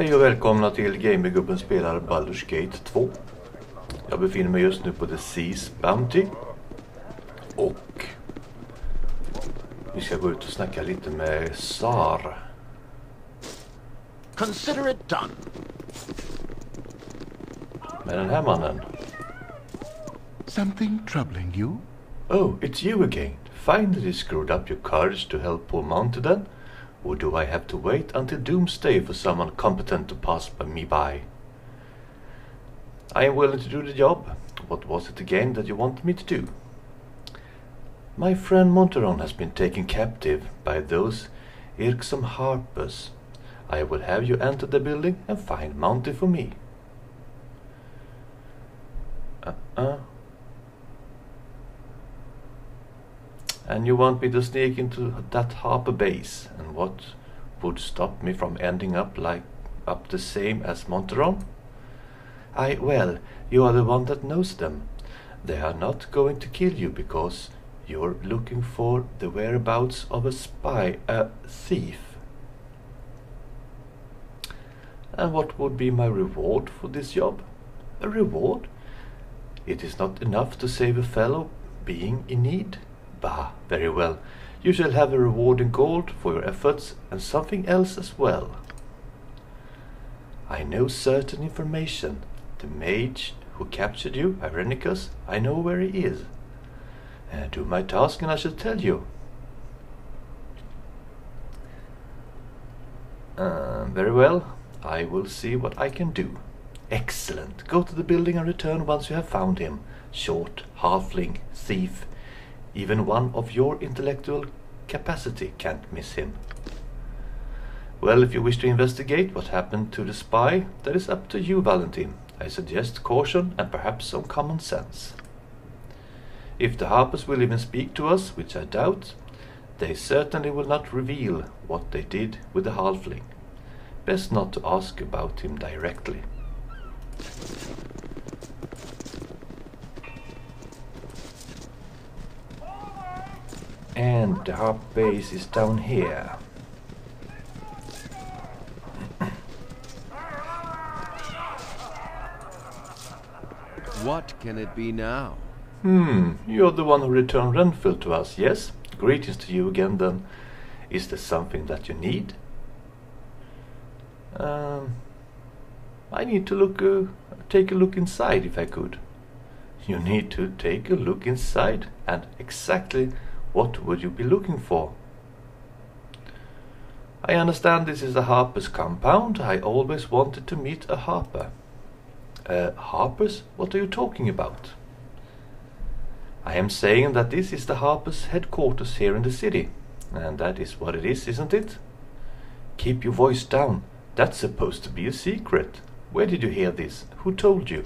Hej och välkomna till Gamergubben spelar Baldur's Gate 2. Jag befinner mig just nu på The Seas Bounty. Och vi ska gå ut och snacka lite med Sar. Consider it done. Med den här mannen. Something troubling you? Oh, it's you again. Finally screwed up your courage to help poor Monty then? Or do I have to wait until doomsday for someone competent to pass me by? I am willing to do the job. What was it again that you wanted me to do? My friend Monteron has been taken captive by those irksome harpers. I will have you enter the building and find Monty for me. And you want me to sneak into that harper base, and what would stop me from ending up the same as Monteron? Well, you are the one that knows them. They are not going to kill you because you're looking for the whereabouts of a spy, a thief. And what would be my reward for this job? A reward? It is not enough to save a fellow being in need. Bah, very well. You shall have a reward in gold for your efforts and something else as well. I know certain information. The mage who captured you, Irenicus, I know where he is. Do my task and I shall tell you. Very well. I will see what I can do. Excellent. Go to the building and return once you have found him. Short, halfling, thief. Even one of your intellectual capacity can't miss him. Well, if you wish to investigate what happened to the spy, that is up to you, Valentin. I suggest caution and perhaps some common sense. If the Harpers will even speak to us, which I doubt, they certainly will not reveal what they did with the halfling. Best not to ask about him directly. And the harp base is down here. What can it be now? You're the one who returned Renfield to us, yes? Greetings to you again then. Is there something that you need? I need to take a look inside if I could. You need to take a look inside, and exactly what would you be looking for? I understand this is a harper's compound. I always wanted to meet a harper. Harpers? What are you talking about? I am saying that this is the harper's headquarters here in the city. And that is what it is, isn't it? Keep your voice down. That's supposed to be a secret. Where did you hear this? Who told you?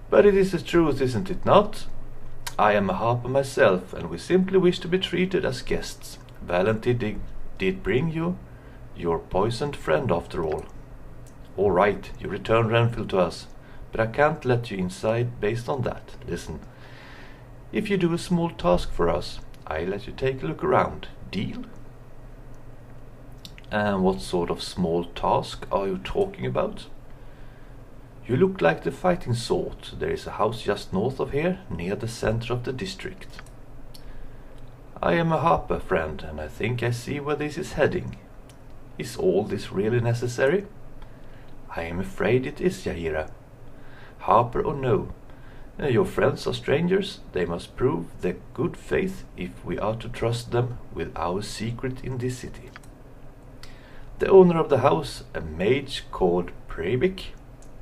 But it is the truth, isn't it not? I am a harper myself, and we simply wish to be treated as guests. Valentin did bring you your poisoned friend after all. All right, you return Renfield to us, but I can't let you inside based on that. Listen, if you do a small task for us, I let you take a look around. Deal? And what sort of small task are you talking about? You look like the fighting sort. There is a house just north of here, near the center of the district. I am a harper, friend, and I think I see where this is heading. Is all this really necessary? I am afraid it is, Yahira. Harper or no, your friends are strangers. They must prove their good faith if we are to trust them with our secret in this city. The owner of the house, a mage called Prebik,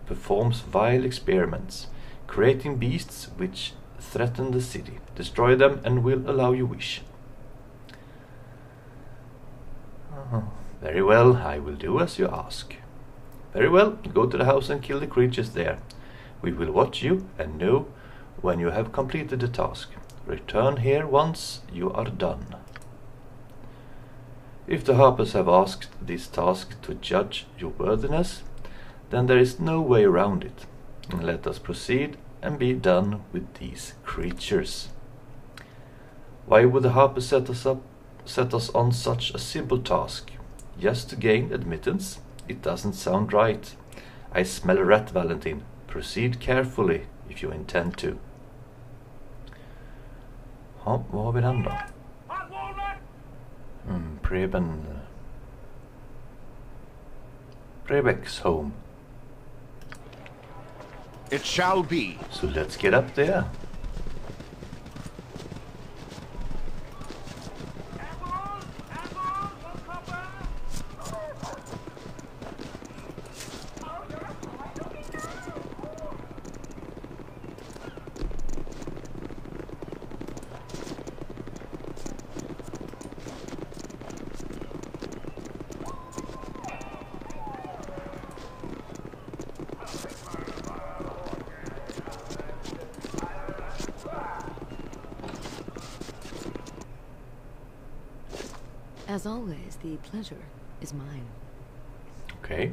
performs vile experiments, creating beasts which threaten the city. Destroy them and we'll allow you wish. Very well, I will do as you ask. Very well, go to the house and kill the creatures there. We will watch you and know when you have completed the task. Return here once you are done. If the harpers have asked this task to judge your worthiness, then there is no way around it. Let us proceed and be done with these creatures. Why would the harper set us on such a simple task? Just to gain admittance? It doesn't sound right. I smell a rat, Valentin. Proceed carefully if you intend to. Ja, vad har vi den då? Prebek's home. It shall be. So let's get up there. As always, the pleasure is mine. Okay.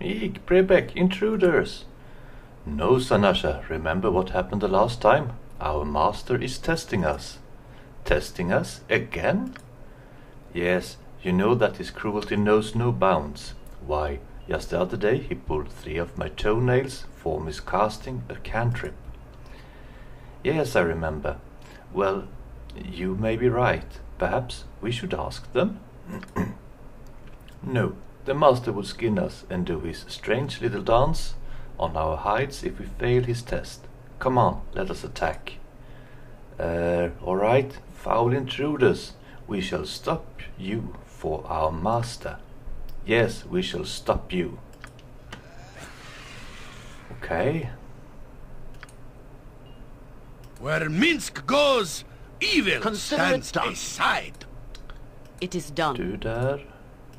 Eek, Prebek, intruders! No, Sanasha, remember what happened the last time? Our master is testing us. Testing us? Again? Yes, you know that his cruelty knows no bounds. Why, just the other day he pulled 3 of my toenails for miscasting a cantrip. Yes, I remember. Well, you may be right. Perhaps we should ask them? No, the master would skin us and do his strange little dance on our hides if we fail his test. Come on, let us attack. Alright, foul intruders, we shall stop you for our master. Yes, we shall stop you. Okay. Where Minsk goes, evil stands done. aside. It is done. Du där.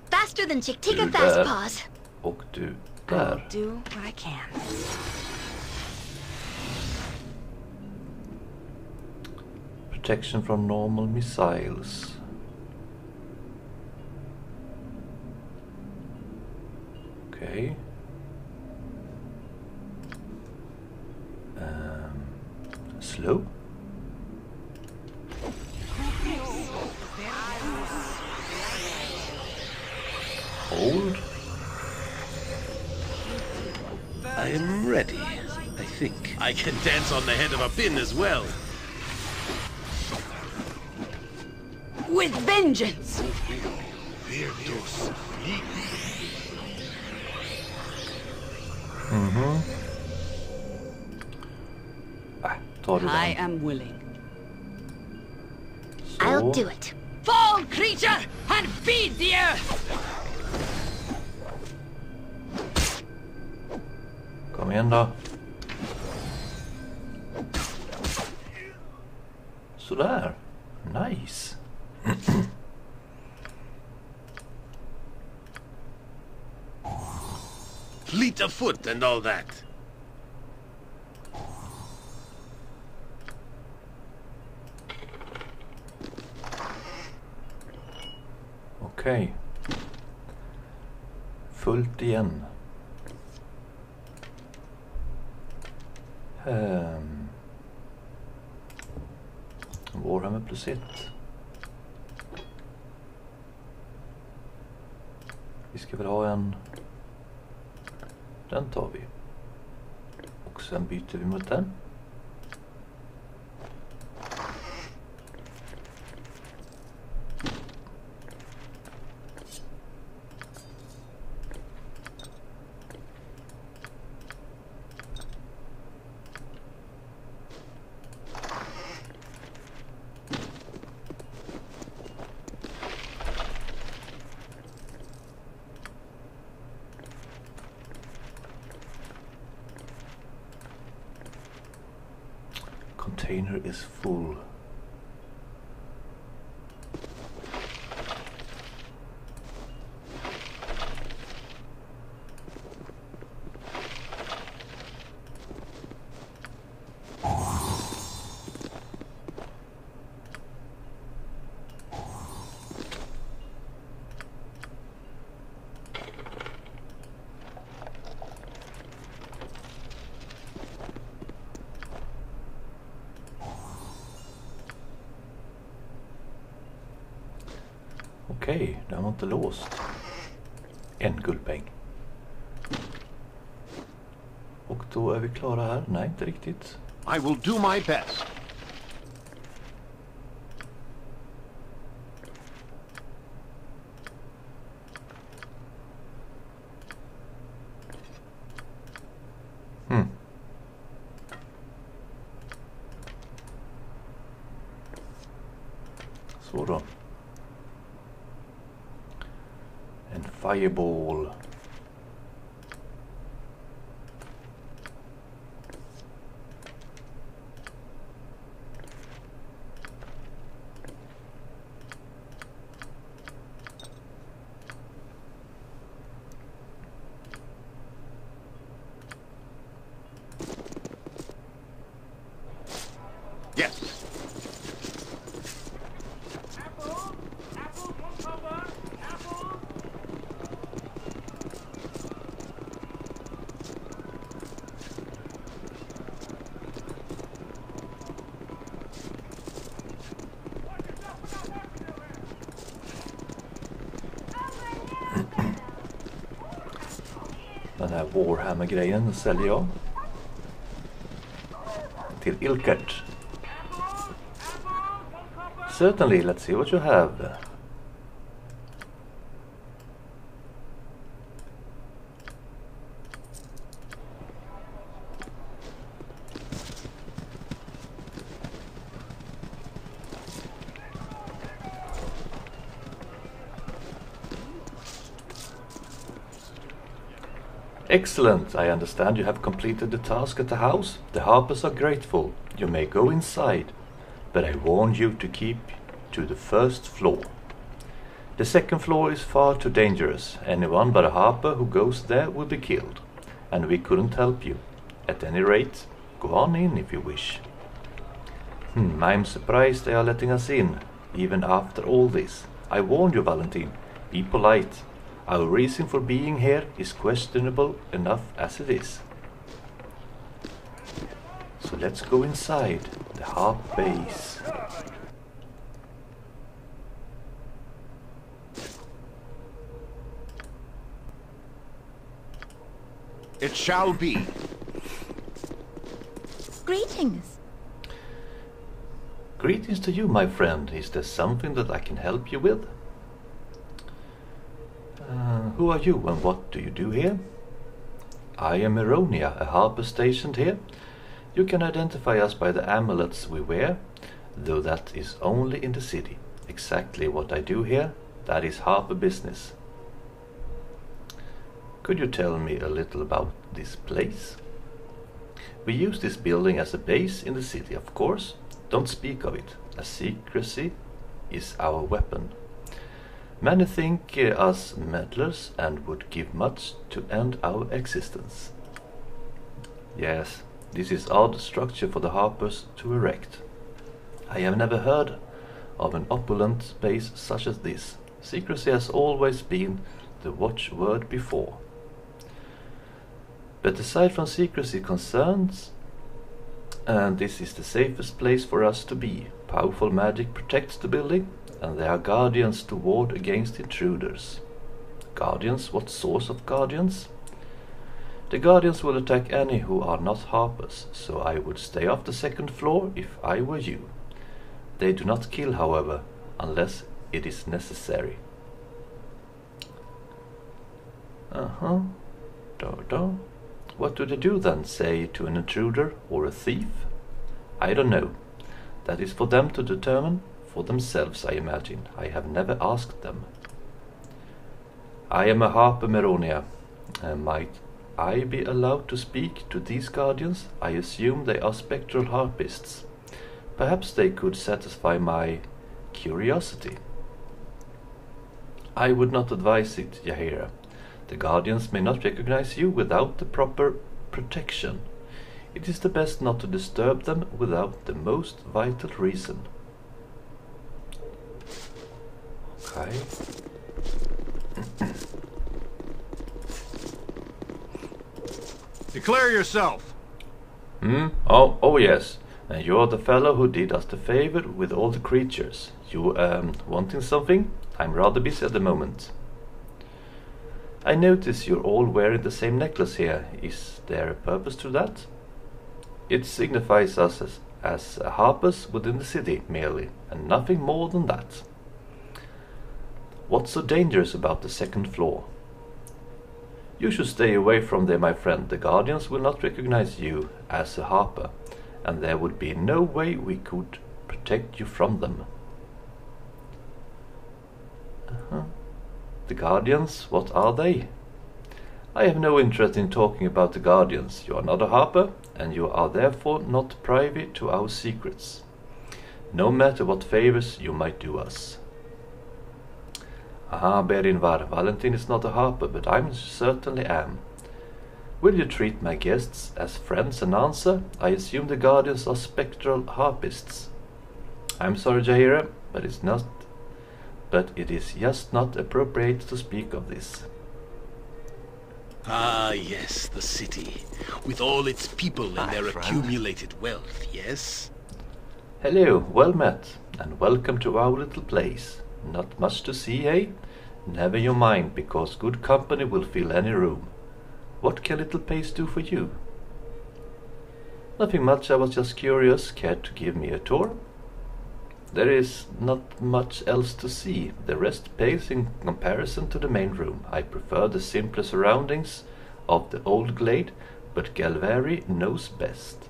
Faster than Du Chick-Ticka där. Fast Paws. Och du I'll där. do what I can. Protection from normal missiles. Okay. Slow. Hold. I am ready, I think. I can dance on the head of a pin as well. With vengeance! Tar du I den? am willing. Så. I'll do it. Fall, creature, and feed the earth! Kom igen då. Sådär. Nice. Fleet of foot and all that. Okej. Fullt igen. Warhammer +1. Vi ska väl ha en... Den tar vi. Och sen byter vi mot den. Container is full. Okej, den var inte låst. En guldpeng. Och då är vi klara här. Nej, inte riktigt. I will do my best. Så då. En fireball. Yes. Den här Warhammer-grejen säljer jag. Till Ilkert. Certainly, let's see what you have. Excellent. I understand you have completed the task at the house. The harpers are grateful. You may go inside, but I warn you to keep to the first floor. The second floor is far too dangerous. Anyone but a harper who goes there will be killed, and we couldn't help you. At any rate, go on in if you wish. I'm surprised they are letting us in, even after all this. I warned you, Valentine. Be polite. Our reason for being here is questionable enough as it is. So let's go inside the harp base. It shall be. Greetings. Greetings to you, my friend. Is there something that I can help you with? Who are you and what do you do here? I am Eronia, a harper stationed here. You can identify us by the amulets we wear, though that is only in the city. Exactly what I do here, that is harper business. Could you tell me a little about this place? We use this building as a base in the city, of course. Don't speak of it, as secrecy is our weapon. Many think us meddlers and would give much to end our existence. Yes, this is odd structure for the harpers to erect. I have never heard of an opulent base such as this. Secrecy has always been the watchword before. But aside from secrecy concerns, and this is the safest place for us to be. Powerful magic protects the building, and there are guardians to ward against intruders. Guardians? What source of guardians? The guardians will attack any who are not harpers, so I would stay off the second floor if I were you. They do not kill, however, unless it is necessary. What do they do then, say to an intruder or a thief? I don't know. That is for them to determine for themselves, I imagine. I have never asked them. I am a harper, Meronia. Might I be allowed to speak to these guardians? I assume they are spectral harpists. Perhaps they could satisfy my curiosity. I would not advise it, Yahira. The guardians may not recognize you without the proper protection. It is the best not to disturb them without the most vital reason. Okay. Declare yourself. Oh yes. And you're the fellow who did us the favor with all the creatures. You wanting something? I'm rather busy at the moment. I notice you're all wearing the same necklace here. Is there a purpose to that? It signifies us as harpers within the city, merely, and nothing more than that. What's so dangerous about the second floor? You should stay away from there, my friend. The Guardians will not recognize you as a harper, and there would be no way we could protect you from them. The Guardians, what are they? I have no interest in talking about the Guardians. You are not a harper, and you are therefore not privy to our secrets, no matter what favors you might do us. Aha, Berinvar, Valentin is not a harper, but I certainly am. Will you treat my guests as friends and answer? I assume the Guardians are spectral harpists. I'm sorry, Jaira, but it is just not appropriate to speak of this. Ah, yes, the city, with all its people and their accumulated wealth, yes? Hello, well met, and welcome to our little place. Not much to see, eh? Never you mind, because good company will fill any room. What can little place do for you? Nothing much, I was just curious. Care to give me a tour? There is not much else to see. The rest pales in comparison to the main room. I prefer the simpler surroundings of the old glade, but Galvari knows best.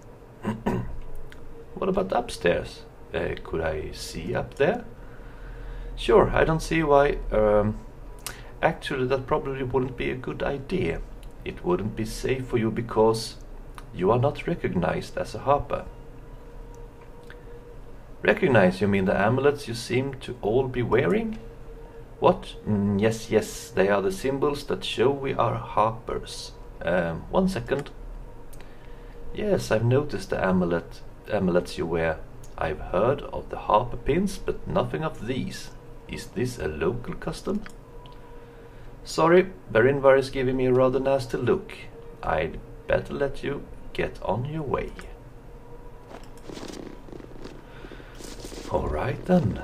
What about upstairs? Could I see up there? Sure, I don't see why. Actually, that probably wouldn't be a good idea. It wouldn't be safe for you because you are not recognized as a harper. Recognize, you mean the amulets you seem to all be wearing? What? Yes, they are the symbols that show we are harpers. 1 second. Yes, I've noticed the amulets you wear. I've heard of the harper pins, but nothing of these. Is this a local custom? Sorry, Berinvar is giving me a rather nasty look. I'd better let you get on your way. All right then.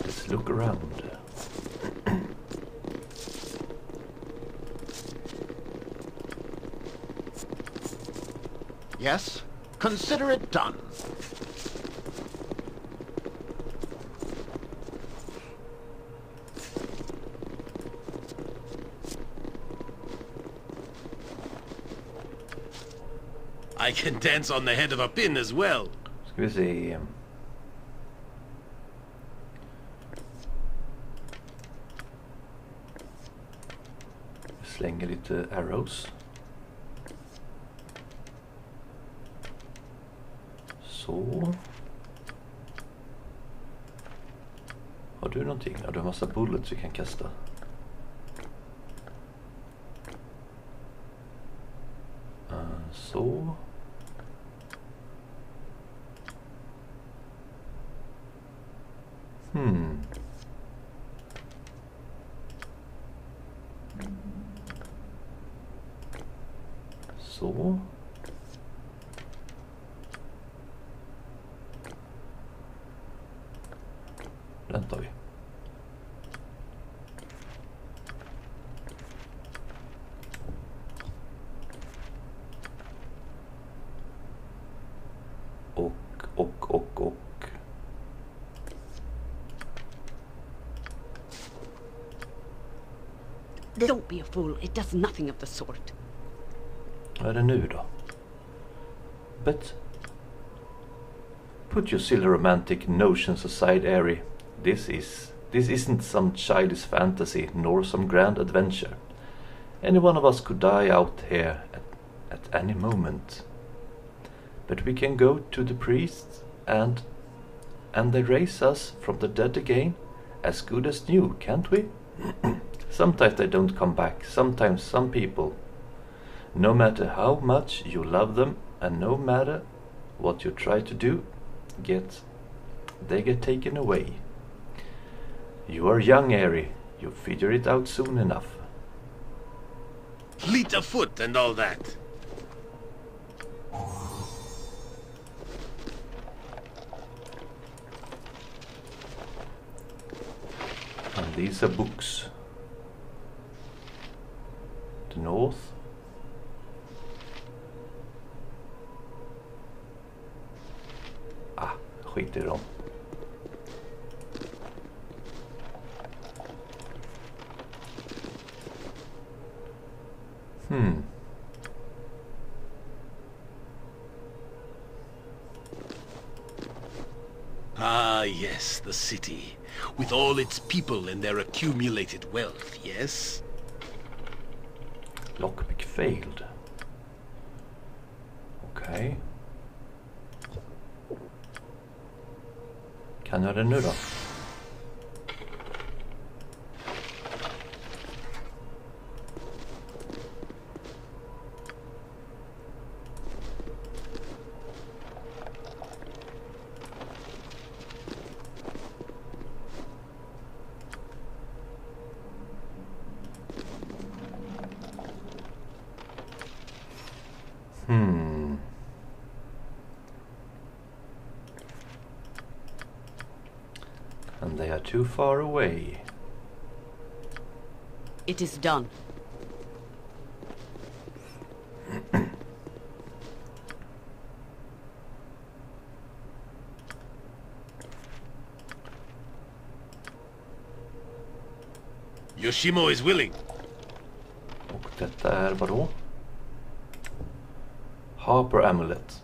Let's look around. Yes, consider it done. I can dance on the head of a pin as well. Ska vi se. Slänger lite arrows. Så. Har du någonting? Ja, du har massa bullets vi kan kasta. Så. Så. Den tar vi. Och. Don't be a fool. It does nothing of the sort. Vad är det nu då? But put your silly romantic notions aside, Airy. This isn't some childish fantasy, nor some grand adventure. Any one of us could die out here at any moment. But we can go to the priests and they raise us from the dead again, as good as new, can't we? Sometimes they don't come back. Sometimes some people, no matter how much you love them and no matter what you try to do, they get taken away. You are young, Airy. You figure it out soon enough. Fleet of foot and all that. These are books. The north. Skit i dem. Ah, yes, the city. With all its people and their accumulated wealth, yes? Lockpick failed. Okej. Kan jag det nu då? And they are too far away. It is done. Yoshimo is willing. Och detta är vad då? Harper amulet.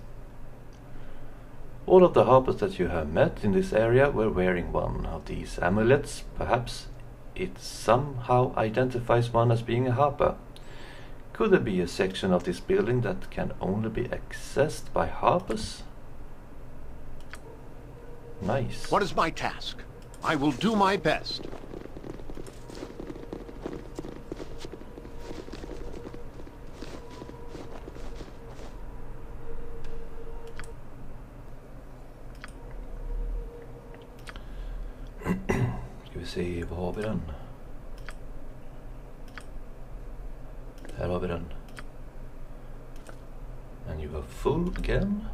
All of the harpers that you have met in this area were wearing one of these amulets. Perhaps it somehow identifies one as being a harper. Could there be a section of this building that can only be accessed by harpers? Nice. What is my task? I will do my best. Ska vi se, vad har vi den? Här har vi den. And you are full again.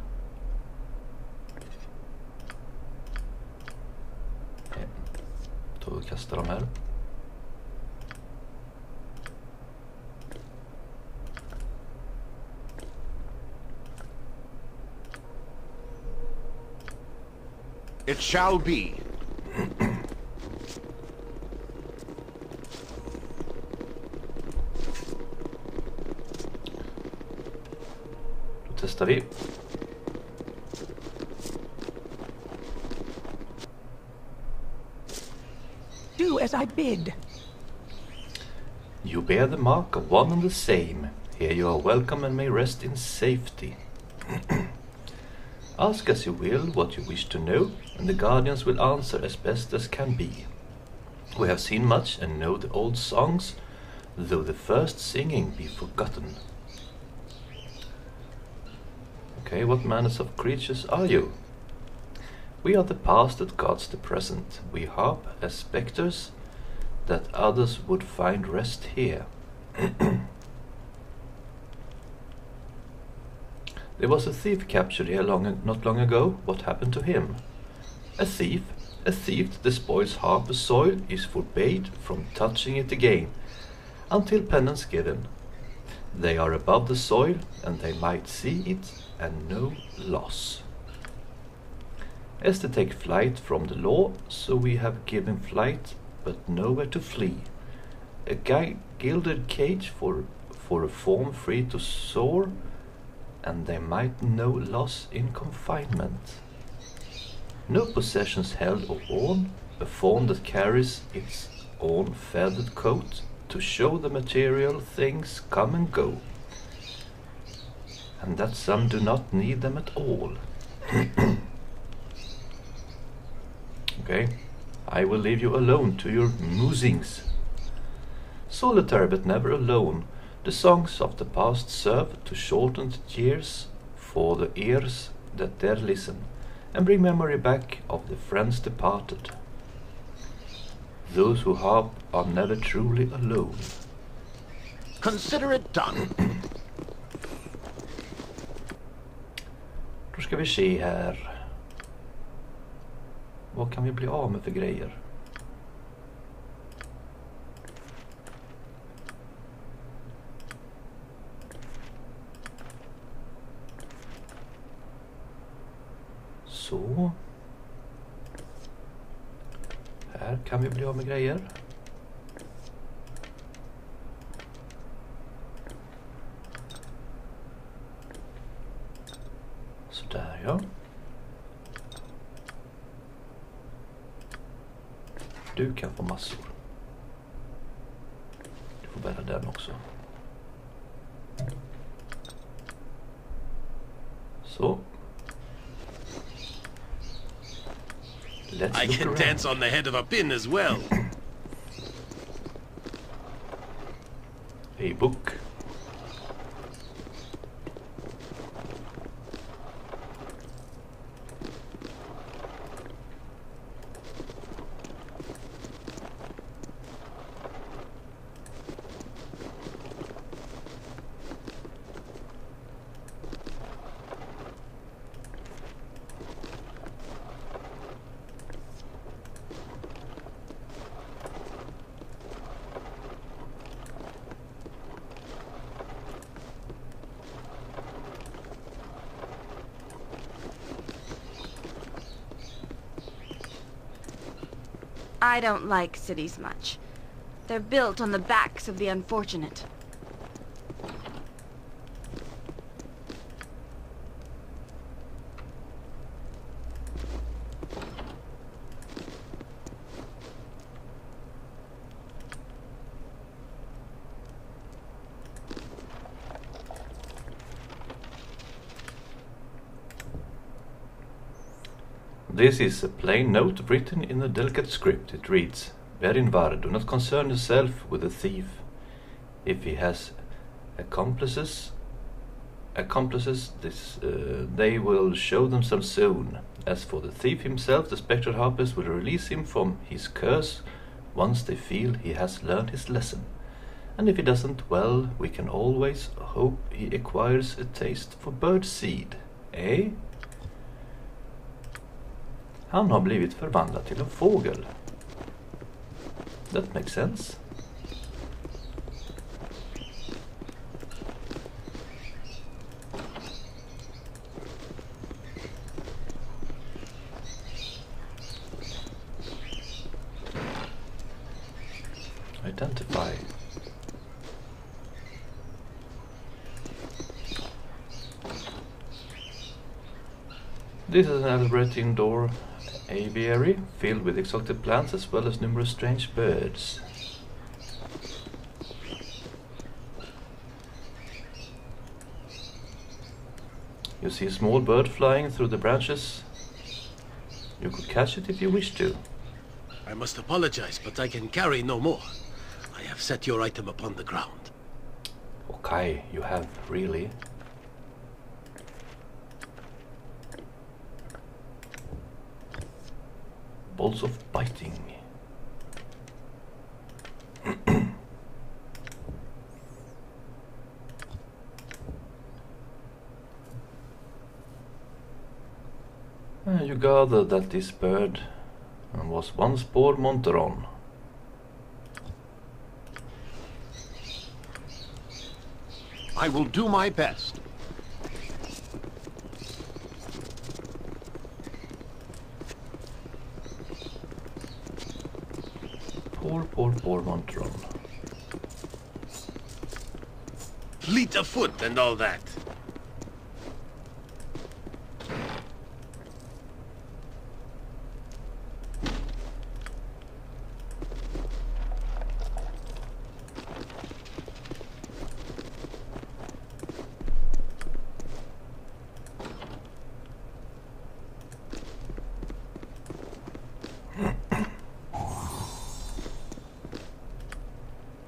Då kastar de här. It shall be. Då testar vi. Do as I bid. You bear the mark of one and the same. Here you are welcome and may rest in safety. Ask as you will what you wish to know, and the guardians will answer as best as can be. We have seen much and know the old songs, though the first singing be forgotten. Okay, what manners of creatures are you? We are the past that guards the present. We harp as spectres, that others would find rest here. There was a thief captured here not long ago. What happened to him? A thief that despoils harper's soil is forbade from touching it again, until penance given. They are above the soil, and they might see it, and no loss. As they take flight from the law, so we have given flight, but nowhere to flee. A gilded cage for a form free to soar, and they might know loss in confinement. No possessions held or worn, a form that carries its own feathered coat, to show the material things come and go, and that some do not need them at all. Okay, I will leave you alone to your musings. Solitary but never alone, the songs of the past serve to shorten the years for the ears that dare listen, and bring memory back of the friends departed. Those who harp are never truly alone. Consider it done. Då ska vi se här. Vad kan vi bli av med för grejer? Så. Här kan vi bli av med grejer. Så där, ja. Du kan få massor. Du får bära den också. Så. I can dance on the head of a pin as well. A book. I don't like cities much. They're built on the backs of the unfortunate. This is a plain note written in a delicate script. It reads, Berinvar, do not concern yourself with the thief. If he has accomplices, they will show themselves soon. As for the thief himself, the spectral harpers will release him from his curse once they feel he has learned his lesson. And if he doesn't, well, we can always hope he acquires a taste for bird seed. Eh? Han har blivit förvandlad till en fågel. That makes sense. Identify. This is an elaborate indoor aviary filled with exotic plants as well as numerous strange birds. You see a small bird flying through the branches. You could catch it if you wish to. I must apologize, but I can carry no more. I have set your item upon the ground. Okay, you have really. Balls of biting. You gather that this bird was once poor Monteron. I will do my best. Poor Monteron. Fleet of foot and all that.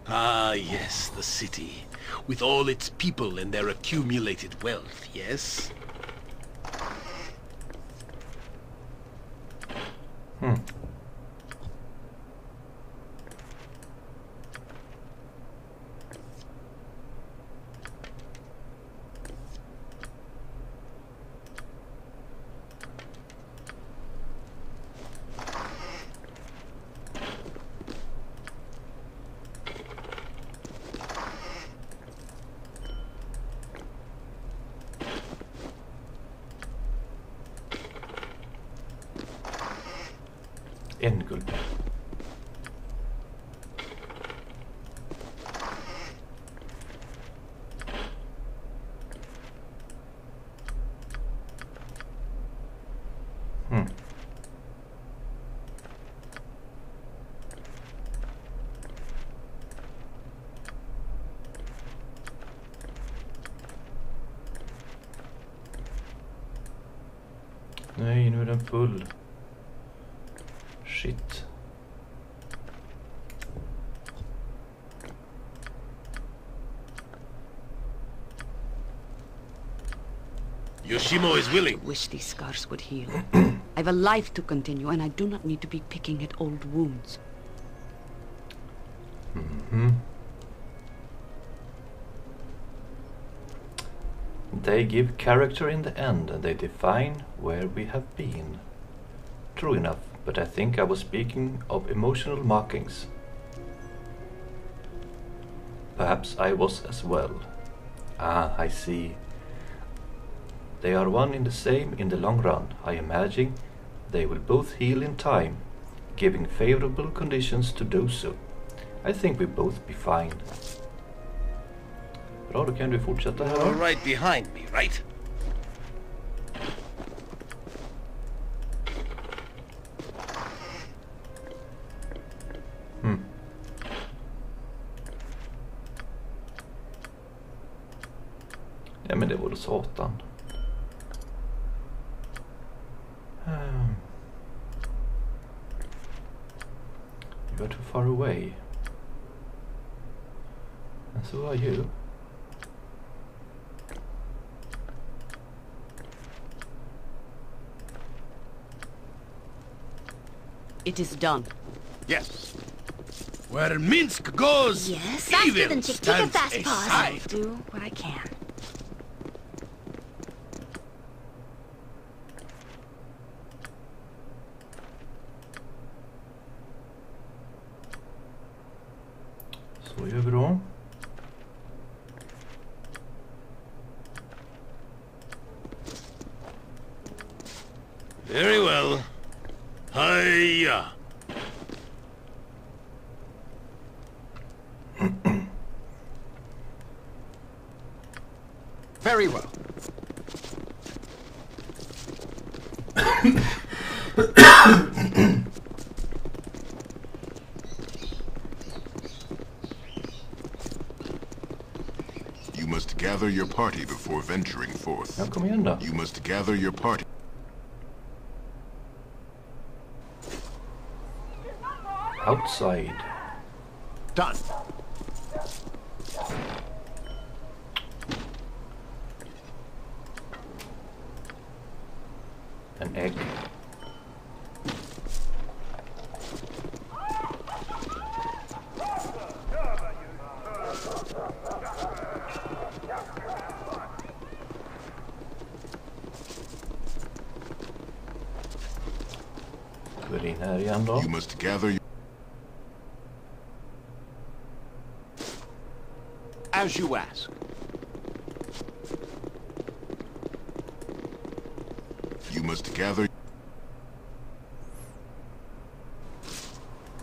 Ah, yes, the city. With all its people and their accumulated wealth, yes? Gamergubben. Nej, nu är den full. Shit. Yoshimo is willing. Wish these scars would heal. I have a life to continue, and I do not need to be picking at old wounds. They give character in the end, and they define where we have been. True enough, but I think I was speaking of emotional markings. Perhaps I was as well. Ah, I see. They are one in the same in the long run. I imagine they will both heal in time, giving favorable conditions to do so. I think we both be fine. Bra, då kan du fortsätta här. You're right behind me, right? Ja, men det vore satan. You are too far away. And so are you. It is done. Yes. Where Minsk goes, Yes, faster evil than Chick. Take a stands fast pause. I'll aside. do what I can. Så gör vi då. Very well. Hiya. Very well. You must gather your party before venturing forth. Ja, kom igen då. You must gather your party. Outside. Done. An egg. Går in här igen då. You must gather your... As you ask. You must gather...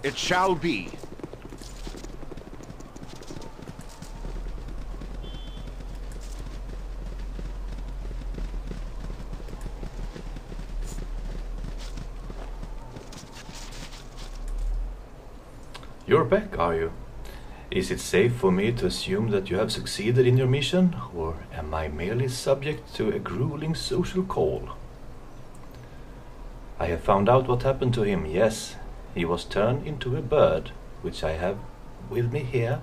It shall be. You're back, are you? Is it safe for me to assume that you have succeeded in your mission, or am I merely subject to a grueling social call? I have found out what happened to him, yes. He was turned into a bird, which I have with me here.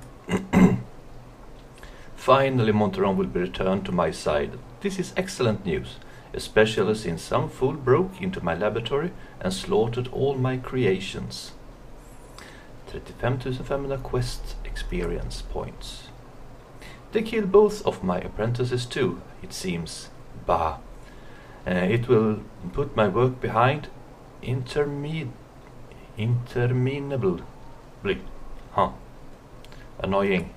Finally, Monteron will be returned to my side. This is excellent news, especially since some fool broke into my laboratory and slaughtered all my creations. 35,500 quest experience points. They killed both of my apprentices too, it seems. Bah. It will put my work behind interminably. Huh. Annoying.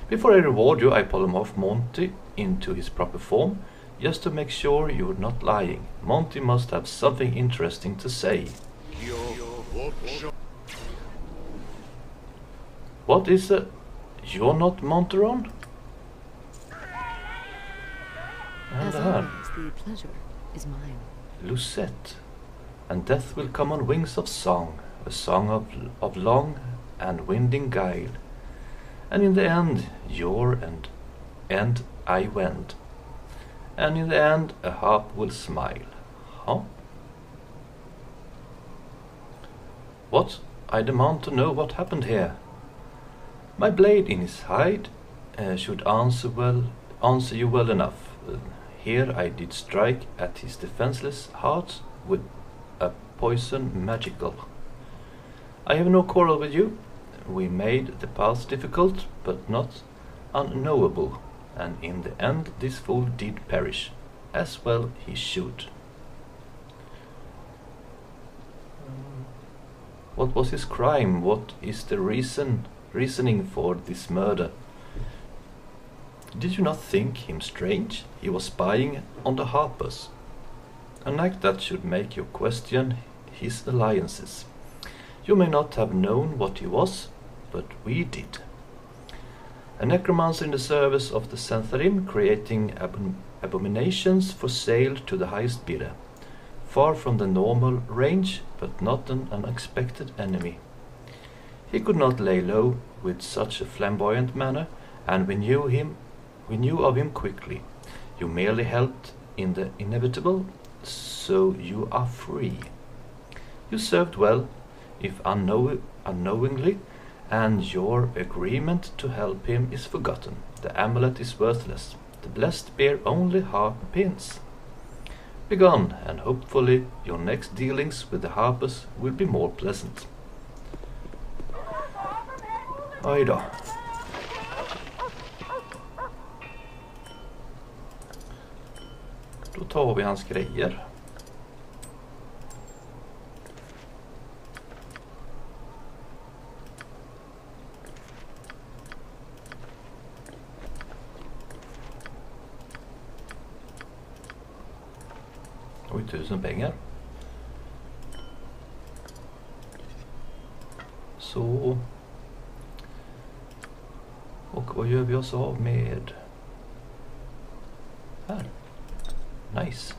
Before I reward you, I polymorph Monty into his proper form, just to make sure you're not lying. Monty must have something interesting to say. What is a... You're not Monteron? And As här. always, the pleasure is mine. Lucette. And death will come on wings of song, a song of long and winding guile. And in the end, your and I wend. And in the end, a harp will smile. Huh? What? I demand to know what happened here. My blade in his hide should answer you well enough. Here I did strike at his defenseless heart with a poison magical. I have no quarrel with you. We made the path difficult, but not unknowable, and in the end this fool did perish. As well he should. What was his crime? What is the reasoning for this murder? Did you not think him strange? He was spying on the Harpers. An act that should make you question his alliances. You may not have known what he was, but we did. A necromancer in the service of the Sentharim, creating abominations for sale to the highest bidder. Far from the normal range, but not an unexpected enemy. He could not lay low with such a flamboyant manner, and we knew of him quickly. You merely helped in the inevitable, so you are free. You served well, if unknowingly, and your agreement to help him is forgotten. The amulet is worthless. The blessed bear only harp pins. Begone, and hopefully your next dealings with the Harpers will be more pleasant. Oj då. Då tar vi hans grejer. Oj, 1000 pengar. Så. Och vad gör vi oss av med? Här. Nice.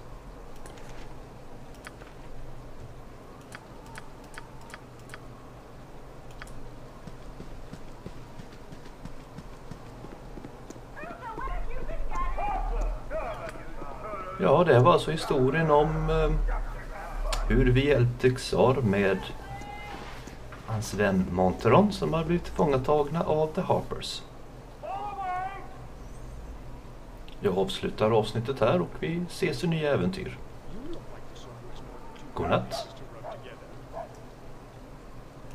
Ja, det var alltså historien om hur vi hjälpte Xar med hans vän Monteron som har blivit tillfångatagna av The Harpers. Jag avslutar avsnittet här och vi ses i nya äventyr. Godnatt.